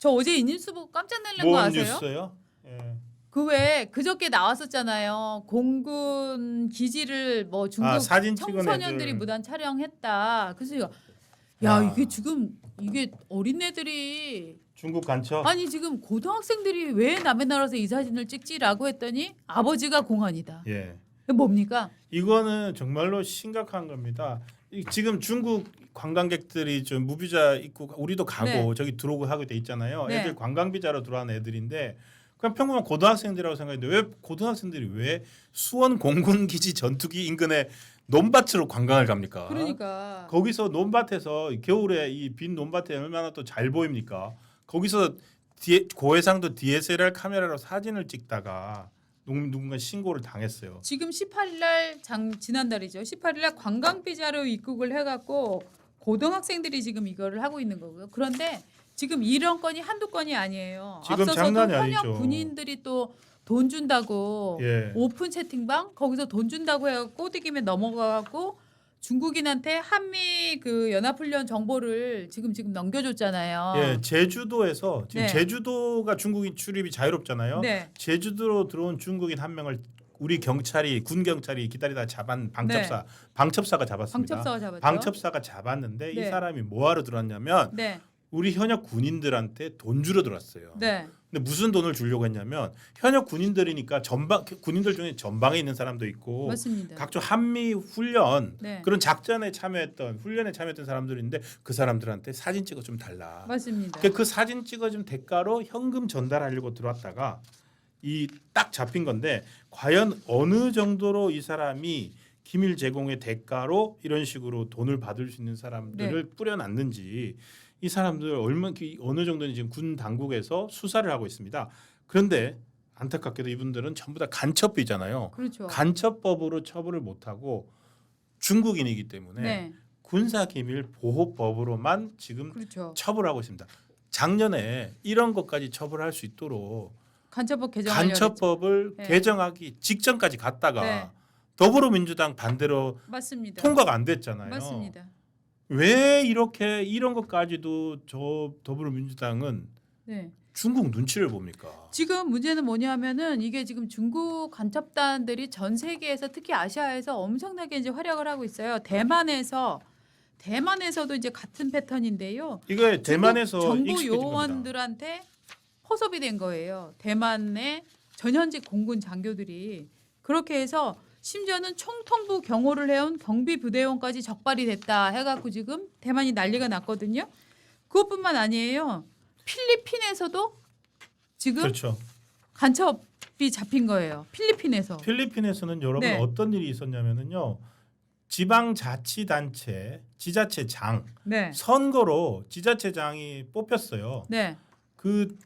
저 어제 이 뉴스 보고 깜짝 놀란 거 뭔 아세요? 뉴스요? 예. 그 왜 그저께 나왔었잖아요. 공군 기지를 뭐 중국 사진 찍은 청소년들이 애들. 무단 촬영했다. 그래서 야 야. 이게 지금 이게 어린애들이 중국 간첩. 아니 지금 고등학생들이 왜 남의 나라에서 이 사진을 찍지라고 했더니 아버지가 공안이다. 예. 뭡니까? 이거는 정말로 심각한 겁니다. 지금 중국 관광객들이 좀 무비자 있고 우리도 가고 네. 저기 들어오고 하게 돼 있잖아요. 네. 애들 관광 비자로 들어온 애들인데 그냥 평범한 고등학생들이라고 생각했는데 왜 고등학생들이 왜 수원 공군 기지 전투기 인근에 논밭으로 관광을 갑니까? 그러니까 거기서 논밭에서 겨울에 이 빈 논밭에 얼마나 또 잘 보입니까? 거기서 고해상도 DSLR 카메라로 사진을 찍다가 누군가 신고를 당했어요. 지금 18일 날 지난달이죠. 18일 날 관광 비자로 입국을 해갖고 고등학생들이 지금 이거를 하고 있는 거고요. 그런데 지금 이런 건이 한두 건이 아니에요. 지금 앞서서도 장난이 현역 아니죠. 군인들이 또 돈 준다고 예. 오픈 채팅방 거기서 돈 준다고 해갖고 꼬드김에 넘어가갖고 중국인한테 한미 그 연합훈련 정보를 지금 넘겨줬잖아요. 예, 제주도에서 지금 네. 제주도가 중국인 출입이 자유롭잖아요. 네. 제주도로 들어온 중국인 한 명을 우리 경찰이 군 경찰이 기다리다 잡은 방첩사가 잡았습니다. 방첩사가 잡았죠. 방첩사가 잡았는데 네. 이 사람이 뭐하러 들어왔냐면 네. 우리 현역 군인들한테 돈 주러 들어왔어요. 네. 근데 무슨 돈을 주려고 했냐면 현역 군인들이니까 군인들 중에 전방에 있는 사람도 있고 맞습니다. 각종 한미 훈련 네. 그런 작전에 참여했던 훈련에 참여했던 사람들인데 그 사람들한테 사진 찍어 좀 달라. 맞습니다. 그 사진 찍어준 대가로 현금 전달하려고 들어왔다가 이 딱 잡힌 건데 과연 어느 정도로 이 사람이 기밀 제공의 대가로 이런 식으로 돈을 받을 수 있는 사람들을 뿌려놨는지 이 사람들 어느 정도는 지금 군 당국에서 수사를 하고 있습니다. 그런데 안타깝게도 이분들은 전부 다 간첩이잖아요. 그렇죠. 간첩법으로 처벌을 못하고 중국인이기 때문에 네. 군사기밀보호법으로만 지금 그렇죠. 처벌하고 있습니다. 작년에 이런 것까지 처벌할 수 있도록 간첩법 개정 간첩법을 네. 개정하기 직전까지 갔다가 네. 더불어민주당 반대로 맞습니다. 통과가 안 됐잖아요. 맞습니다. 왜 이렇게 이런 것까지도 저 더불어민주당은 네. 중국 눈치를 봅니까? 지금 문제는 뭐냐면은 이게 지금 중국 간첩단들이 전 세계에서 특히 아시아에서 엄청나게 이제 활약을 하고 있어요. 대만에서도 이제 같은 패턴인데요. 이거 대만에서 정부 익숙해진 겁니다. 요원들한테 포섭이 된 거예요. 대만의 전현직 공군 장교들이 그렇게 해서 심지어는 총통부 경호를 해온 경비부대원까지 적발이 됐다 해갖고 지금 대만이 난리가 났거든요. 그것뿐만 아니에요. 필리핀에서도 지금 그렇죠. 간첩이 잡힌 거예요. 필리핀에서는 여러분 네. 어떤 일이 있었냐면은요. 지방자치단체 지자체장 네. 선거로 지자체장이 뽑혔어요. 네. 그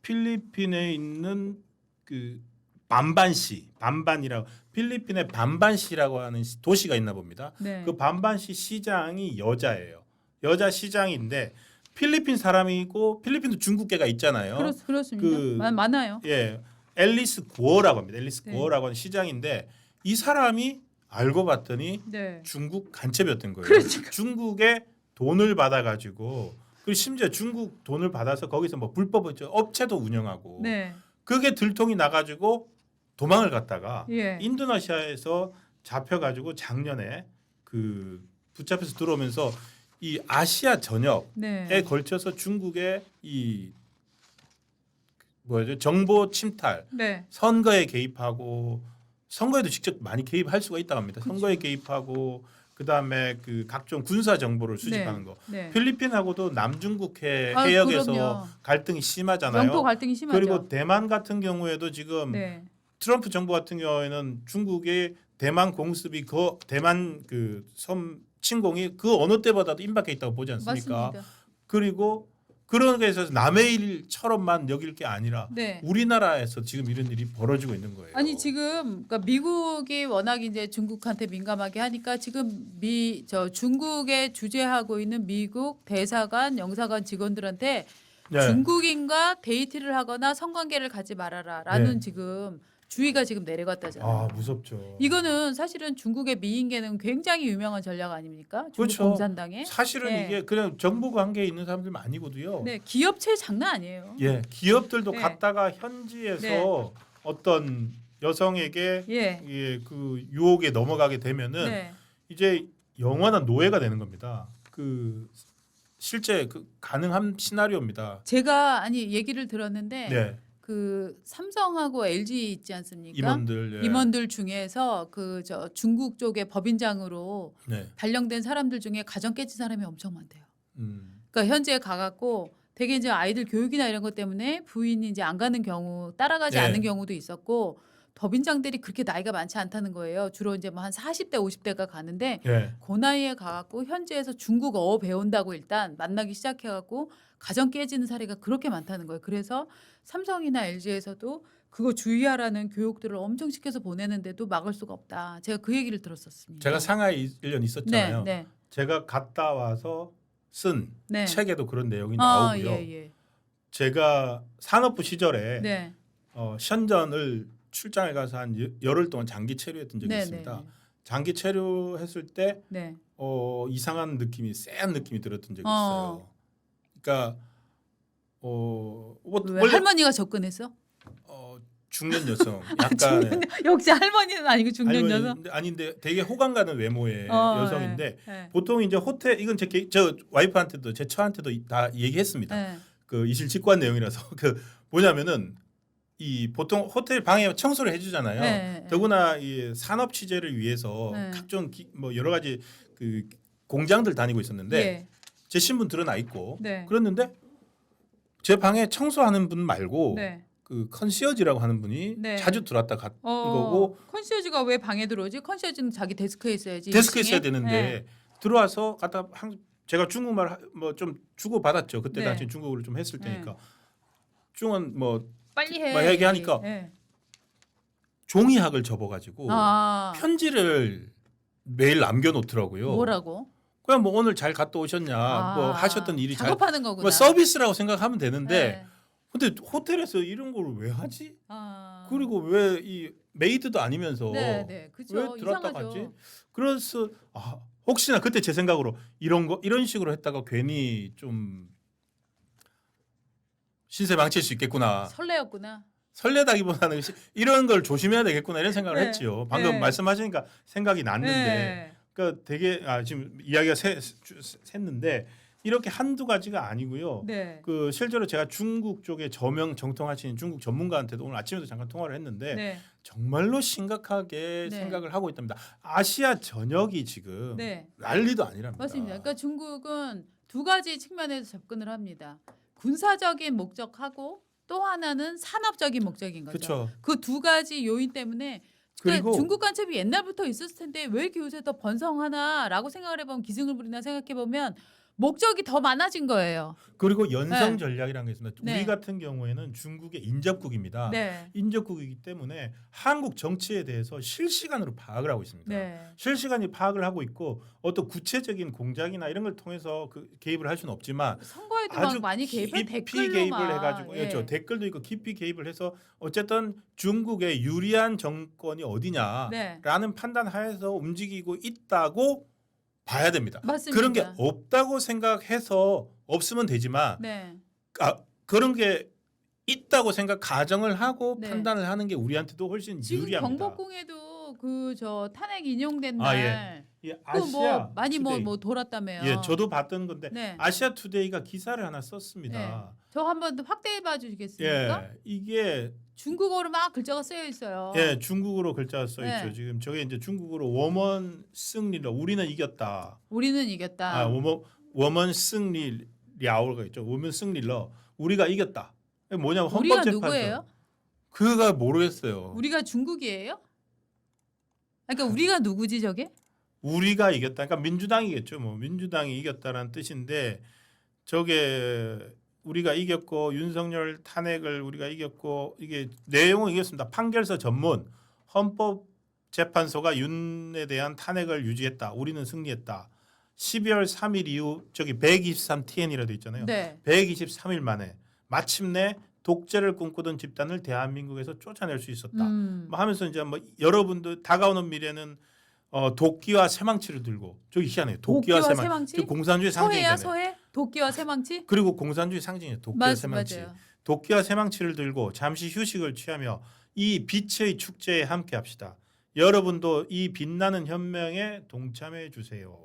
필리핀에 있는 그 반반이라고 필리핀의 반반시라고 하는 도시가 있나 봅니다. 네. 그 반반시 시장이 여자예요. 여자 시장인데 필리핀 사람이고 필리핀도 중국계가 있잖아요. 그렇습니다. 많아요. 예, 앨리스 구어라고 합니다. 앨리스 네. 구어라고 하는 시장인데 이 사람이 알고 봤더니 네. 중국 간첩이었던 거예요. 그러니까. 중국에 돈을 받아가지고 그리고 심지어 중국 돈을 받아서 거기서 뭐 불법 업체도 운영하고 네. 그게 들통이 나가지고 도망을 갔다가 예. 인도네시아에서 잡혀가지고 작년에 그 붙잡혀서 들어오면서 이 아시아 전역에 네. 걸쳐서 중국의 이 정보 침탈, 네. 선거에 개입하고 선거에도 직접 많이 개입할 수가 있다고 합니다. 그렇죠. 선거에 개입하고 그다음에 그 각종 군사 정보를 수집하는 거. 네. 필리핀하고 남중국 아, 해역에서 그럼요. 갈등이 심하잖아요. 영토 갈등이 심하죠. 그리고 대만 같은 경우에도 지금 네. 트럼프 정부 같은 경우에는 중국의 대만 공습이 대만 그 섬 침공이 그 어느 때보다도 임박해 있다고 보지 않습니까? 맞습니다. 그리고 그런 게 있어서 남의 일처럼만 여길 게 아니라 네. 우리나라에서 지금 이런 일이 벌어지고 있는 거예요. 아니 지금 그러니까 미국이 워낙 이제 중국한테 민감하게 하니까 지금 중국에 주재하고 있는 미국 대사관, 영사관 직원들한테 네. 중국인과 데이트를 하거나 성관계를 가지 말아라라는 네. 지금 주의가 지금 내려갔다잖아요. 아 무섭죠. 이거는 사실은 중국의 미인계는 굉장히 유명한 전략 아닙니까? 중국 그렇죠. 공산당의. 사실은 네. 이게 그냥 정부 관계에 있는 사람들 아니거든요. 네, 기업체 장난 아니에요. 예, 기업들도 네. 갔다가 현지에서 네. 어떤 여성에게 예. 예, 그 유혹에 넘어가게 되면은 네. 이제 영원한 노예가 되는 겁니다. 그 실제 그 가능한 시나리오입니다. 제가 아니 얘기를 들었는데 네, 그 삼성하고 LG 있지 않습니까? 임원들 예. 임원들 중에서 그 저 중국 쪽의 법인장으로 네, 발령된 사람들 중에 가정 깨진 사람이 엄청 많대요. 음, 그러니까 현지에 가갖고 되게 이제 아이들 교육이나 이런 것 때문에 부인이 이제 안 가는 경우, 따라가지 네. 않는 경우도 있었고 법인장들이 그렇게 나이가 많지 않다는 거예요. 주로 이제 뭐 한 40대, 50대가 가는데 예, 그 나이에 가갖고 현지에서 중국어 배운다고 일단 만나기 시작해갖고 가정 깨지는 사례가 그렇게 많다는 거예요. 그래서 삼성이나 LG에서도 그거 주의하라는 교육들을 엄청 시켜서 보내는데도 막을 수가 없다. 제가 그 얘기를 들었었습니다. 제가 상하이 1년 있었잖아요. 네, 제가 갔다 와서 쓴 네. 책에도 그런 내용이 아, 나오고요. 예, 예. 제가 산업부 시절에 네. 션전을 출장에 가서 한 열흘 동안 장기 체류했던 적이 네, 있습니다. 네, 장기 체류했을 때 네. 이상한 느낌이 쎄한 느낌이 들었던 적이 어. 있어요. 그러니까 왜 원래 할머니가 접근했어? 중년 여성 아, 약간 역시 할머니는 아니고 중년 여성. 아닌데 되게 호감 가는 외모의 어, 여성인데 네, 보통 이제 호텔 이건 저 와이프한테도 제 처한테도 다 얘기했습니다. 네. 그 이실 직관 내용이라서 그 뭐냐면은 이 보통 호텔 방에 청소를 해주잖아요. 네. 더구나 이 산업 취재를 위해서 네. 각종 뭐 여러 가지 그 공장들 다니고 있었는데 예. 제 신분 드러나 있고 네. 그랬는데 제 방에 청소하는 분 말고 네. 그 컨시어지라고 하는 분이 네. 자주 들어왔다 갔 거고 컨시어지가 왜 방에 들어오지? 컨시어지는 자기 데스크에 있어야지. 데스크에 2층에. 있어야 되는데 네. 들어와서 갖다 제가 중국말 뭐 좀 주고 받았죠. 그때 네. 당시 중국어를 좀 했을 네. 테니까 중은 뭐 빨리 해. 뭐 얘기하니까 네. 종이학을 접어가지고 아, 편지를 매일 남겨놓더라고요. 뭐라고? 그냥 뭐 오늘 잘 갔다 오셨냐, 아, 뭐 하셨던 일이 잘, 작업하는 거구나. 뭐 서비스라고 생각하면 되는데, 네. 근데 호텔에서 이런 걸 왜 하지? 아. 그리고 왜 이 메이드도 아니면서 네, 네, 그렇죠. 왜 들었다 이상하죠. 갔지? 그래서 혹시나 그때 제 생각으로 이런 식으로 했다가 괜히 좀 신세 망칠 수 있겠구나. 설레였구나. 설레다기보다는 이런 걸 조심해야 되겠구나 이런 생각을 네. 했지요. 방금 네. 말씀하시니까 생각이 났는데. 네. 그러니까 되게 지금 이야기가 샜는데 이렇게 한두 가지가 아니고요. 네. 그 실제로 제가 중국 쪽에 정통하시는 중국 전문가한테도 오늘 아침에도 잠깐 통화를 했는데 네. 정말로 심각하게 네. 생각을 하고 있답니다. 아시아 전역이 지금 네. 난리도 아니랍니다. 맞습니다. 그러니까 중국은 두 가지 측면에서 접근을 합니다. 군사적인 목적하고 또 하나는 산업적인 목적인 거죠. 그렇죠. 그 두 가지 요인 때문에 그러니까 그리고 중국 간첩이 옛날부터 있었을 텐데 왜 이렇게 요새 더 번성하나라고 생각을 해보면 기승을 부리나 생각해보면 목적이 더 많아진 거예요. 그리고 연성 네. 전략이라는 게 있습니다. 네. 우리 같은 경우에는 중국의 인접국입니다. 네. 인접국이기 때문에 한국 정치에 대해서 실시간으로 파악을 하고 있습니다. 네. 실시간이 파악을 하고 있고 어떤 구체적인 공작이나 이런 걸 통해서 그 개입을 할 수는 없지만 선거에도 아주 막 많이 개입해 깊이 댓글로 개입을 막. 해가지고 예. 그렇죠. 댓글도 있고 깊이 개입을 해서 어쨌든 중국의 유리한 정권이 어디냐라는 네. 판단하에서 움직이고 있다고 봐야 됩니다. 맞습니다. 그런 게 없다고 생각해서 없으면 되지만 네. 그런 게 있다고 가정을 하고 네. 판단을 하는 게 우리한테도 훨씬 지금 유리합니다. 경복궁에도 그 저 탄핵 인용된 아, 날 예, 그 뭐 아시아 많이 투데이. 뭐 돌았다며요. 예, 저도 봤던 건데 네. 아시아 투데이가 기사를 하나 썼습니다. 저 한번 확대해 봐 주시겠습니까? 예, 이게 중국어로 막 글자가 쓰여 있어요. 예, 중국어로 글자가 써 있죠. 네. 지금 저게 이제 중국어로 워먼 승리로 우리는 이겼다. 우리는 이겼다. 워먼 승리랴오가 있죠. 워먼 승리러 우리가 이겼다. 뭐냐면 우리가 헌법재판소. 누구예요? 그가 모르겠어요. 우리가 중국이에요? 그러니까 우리가 누구지 저게? 우리가 이겼다. 그러니까 민주당이겠죠. 뭐 민주당이 이겼다라는 뜻인데 저게 우리가 이겼고 윤석열 탄핵을 우리가 이겼고 이게 내용은 이겼습니다. 판결서 전문 헌법재판소가 윤에 대한 탄핵을 유지했다. 우리는 승리했다. 12월 3일 이후 저기 123TN이라도 있잖아요. 네. 123일 만에 마침내 독재를 꿈꾸던 집단을 대한민국에서 쫓아낼 수 있었다. 음. 뭐 하면서 이제 뭐 여러분들 다가오는 미래는 도끼와 새망치를 들고 저기 희한해요. 도끼와 새망치. 저 공산주의 소해야 상징이잖아요. 소해? 도끼와 새망치? 그리고 공산주의 상징이에요. 도끼와 새망치. 맞아요. 도끼와 새망치를 들고 잠시 휴식을 취하며 이 빛의 축제에 함께합시다. 여러분도 이 빛나는 혁명에 동참해 주세요.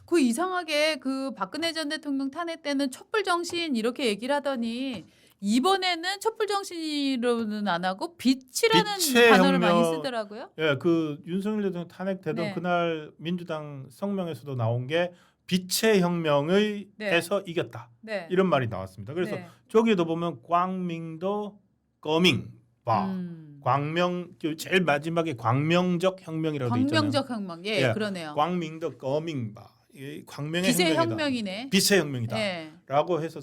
그 이상하게 그 박근혜 전 대통령 탄핵 때는 촛불 정신 이렇게 얘기를 하더니 이번에는 촛불 정신으로는 안 하고 빛이라는 빛의 단어를 많이 혁명. 쓰더라고요. 예, 그 윤석열 대통령 탄핵되던 네. 그날 민주당 성명에서도 나온 게 빛의 혁명을 네. 해서 이겼다. 네. 이런 말이 나왔습니다. 그래서 네. 저기에도 보면 광명도 거밍 봐. 광명 제일 마지막에 광명적 혁명이라고 돼 있잖아요. 광명적 혁명. 예, 예, 그러네요. 광명도 거밍 봐. 이 광명의 빛의 혁명이다. 혁명이네. 빛의 혁명이다. 예. 라고 해서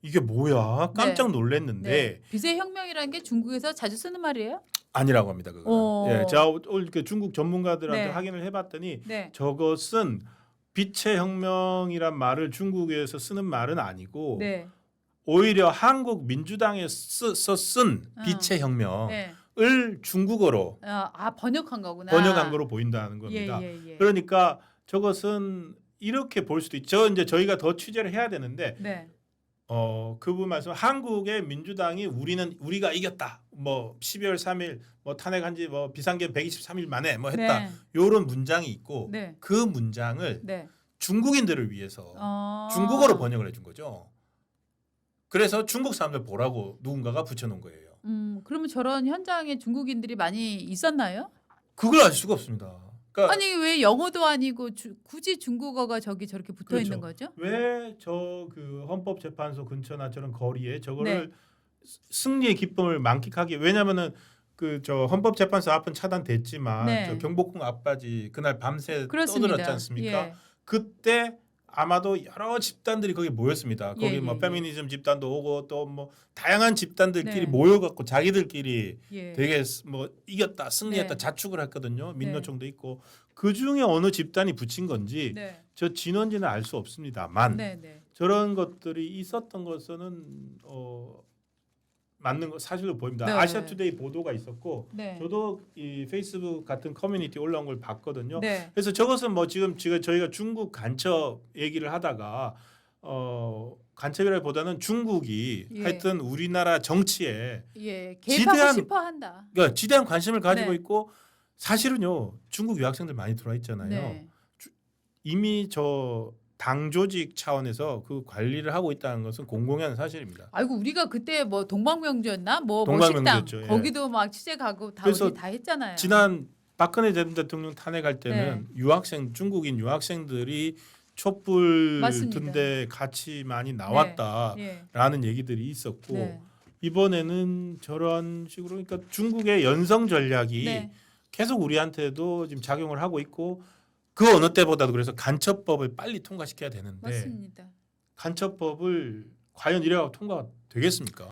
이게 뭐야? 깜짝 놀랐는데 네. 빛의 혁명이라는 게 중국에서 자주 쓰는 말이에요? 아니라고 합니다. 그거. 어. 예, 제가 오늘 그 중국 전문가들한테 네. 확인을 해봤더니 네. 저것은 빛의 혁명이란 말을 중국에서 쓰는 말은 아니고 네. 오히려 한국 민주당에서 쓴 빛의 혁명을 네. 중국어로 번역한 거구나. 번역한 거로 보인다는 겁니다. 예. 그러니까 저것은 이렇게 볼 수도 있죠. 이제 저희가 더 취재를 해야 되는데 네. 그분 말씀 한국의 민주당이 우리가 이겼다. 뭐 12월 3일 뭐 탄핵한 지 뭐 비상계엄 123일 만에 뭐 했다. 네. 요런 문장이 있고 네. 그 문장을 네. 중국인들을 위해서 중국어로 번역을 해준 거죠. 그래서 중국 사람들 보라고 누군가가 붙여놓은 거예요. 그러면 저런 현장에 중국인들이 많이 있었나요? 그걸 알 수가 없습니다. 그러니까 아니 왜 영어도 아니고 굳이 중국어가 저렇게 붙어 그렇죠. 있는 거죠? 왜 저 그 헌법재판소 근처나 저런 거리에 저거를 네. 승리의 기쁨을 만끽하기 왜냐면은 그 저 헌법재판소 앞은 차단됐지만 네. 저 경복궁 앞까지 그날 밤새 그렇습니다. 떠들었지 않습니까? 예. 그때 아마도 여러 집단들이 거기 모였습니다. 거기 예, 뭐 예, 페미니즘 집단도 오고 또 뭐 다양한 집단들끼리 네. 모여갖고 자기들끼리 예. 되게 뭐 이겼다 승리했다 네. 자축을 했거든요. 민노총도 있고 그 중에 어느 집단이 붙인 건지 네. 저 진원지는 알 수 없습니다만 네. 네. 저런 것들이 있었던 것은 맞는 거 사실로 보입니다. 네. 아시아투데이 보도가 있었고 네. 저도 이 페이스북 같은 커뮤니티 올라온 걸 봤거든요. 네. 그래서 저것은 뭐 지금 저희가 중국 간첩 얘기를 하다가 간첩이라기보다는 중국이 예. 하여튼 우리나라 정치에 예. 개입하고 지대한- 싶어 한다. 그러니까 지대한 관심을 가지고 네. 있고 사실은요 중국 유학생들 많이 들어와 있잖아요. 네. 이미 저 당 조직 차원에서 그 관리를 하고 있다는 것은 공공연 사실입니다. 아이고 우리가 그때 뭐 동방명주였나 뭐 동방명주였죠, 식당 예. 거기도 막 취재 가고 그래서 우리 다 했잖아요. 지난 박근혜 전 대통령 탄핵할 때는 중국인 유학생들이 촛불 맞습니다. 든데 같이 많이 나왔다라는 예. 얘기들이 있었고 네. 이번에는 저런 식으로 그러니까 중국의 연성 전략이 네. 계속 우리한테도 지금 작용을 하고 있고 그 어느 때보다도 그래서 간첩법을 빨리 통과시켜야 되는데 맞습니다. 간첩법을 과연 이래가 통과가 되겠습니까?